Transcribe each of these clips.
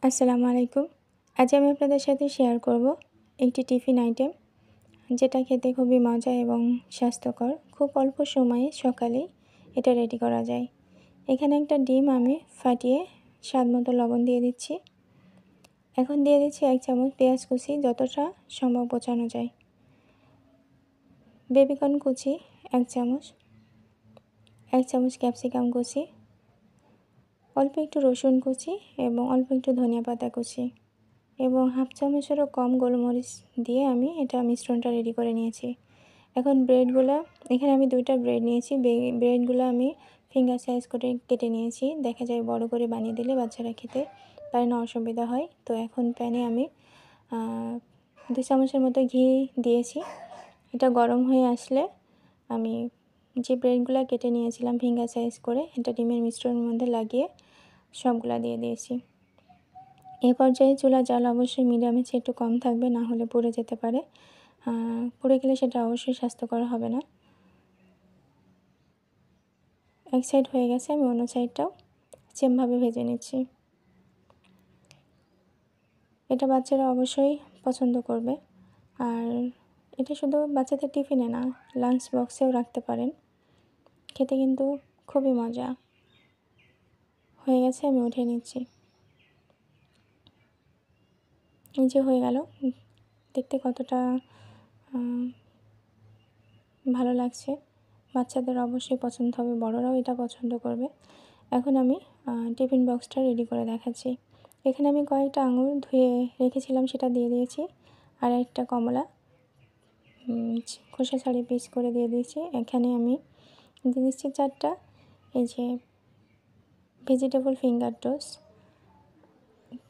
আসসালামু আলাইকুম। আজ আমি আপনাদের সাথে শেয়ার করব একটি টিফিন আইটেম, যেটা খেতে খুবই মজা এবং স্বাস্থ্যকর। খুব অল্প সময়ে সকালেই এটা রেডি করা যায়। এখানে একটা ডিম আমি ফাটিয়ে স্বাদমতো লবণ দিয়ে দিচ্ছি। এখন দিয়ে দিচ্ছি 1 চামচ পেঁয়াজ কুচি, যতটা সম্ভব বোঝানো যায়। বেবিকর্ন কুচি 1 চামচ, 1 চামচ ক্যাপসিকাম কুচি, অল্প একটু রসুন কুচি এবং অল্প একটু ধনিয়া পাতা কুচি এবং হাফ চামচেরও কম গোলমরিচ দিয়ে আমি এটা মিশ্রণটা রেডি করে নিয়েছি। এখন ব্রেডগুলো, এখানে আমি 2টা ব্রেড নিয়েছি। ব্রেডগুলো আমি ফিঙ্গার সাইজ করে কেটে নিয়েছি। দেখা যায় বড় করে বানিয়ে দিলে বাচ্চারা খেতে পারে না, অসুবিধা হয়। তো এখন প্যানে আমি 2 চামচের মতো ঘি দিয়েছি। এটা গরম হয়ে আসলে আমি যে ব্রেডগুলো কেটে নিয়েছিলাম ফিঙ্গার সাইজ করে, এটা ডিমের মিশ্রণের মধ্যে লাগিয়ে সবগুলা দিয়ে দিয়েছি। এ পর্যায়ে চুলার জাল অবশ্যই মিডিয়ামে চেয়ে একটু কম থাকবে, না হলে পুড়ে যেতে পারে। পুড়ে গেলে সেটা অবশ্যই স্বাস্থ্যকর হবে না। এক সাইড হয়ে গেছে, আমি অন্য সাইডটাও সেমভাবে ভেজে নিচ্ছি। এটা বাচ্চারা অবশ্যই পছন্দ করবে। আর এটা শুধু বাচ্চাদের টিফিনে না, লাঞ্চ বক্সেও রাখতে পারেন। খেতে কিন্তু খুবই মজা। হয়ে গেছে, আমি উঠিয়ে নিচ্ছি। এই যে হয়ে গেল, দেখতে কতটা ভালো লাগছে। বাচ্চাদের অবশ্যই পছন্দ হবে, বড়রাও এটা পছন্দ করবে। এখন আমি টিফিন বক্সটা রেডি করে দেখাচ্ছি। এখানে আমি কয়েকটা আঙুর ধুয়ে রেখেছিলাম, সেটা দিয়ে দিয়েছি। আর একটা কমলা খোসা ছাড়িয়ে পিস করে দিয়ে দিয়েছি। এখানে আমি দিয়ে দিচ্ছি 4টা এই যে ভেজিটেবল ফিঙ্গার টোস্ট।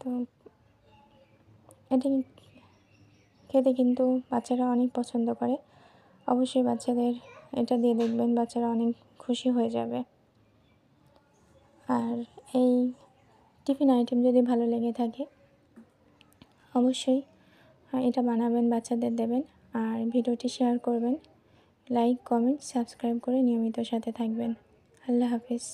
তো এটি খেতে কিন্তু বাচ্চারা অনেক পছন্দ করে। অবশ্যই বাচ্চাদের এটা দিয়ে দেখবেন, বাচ্চারা অনেক খুশি হয়ে যাবে। আর এই টিফিন আইটেম যদি ভালো লেগে থাকে অবশ্যই এটা বানাবেন, বাচ্চাদের দেবেন। আর ভিডিওটি শেয়ার করবেন, লাইক, কমেন্ট, সাবস্ক্রাইব করে নিয়মিত সাথে থাকবেন। আল্লাহ হাফেজ।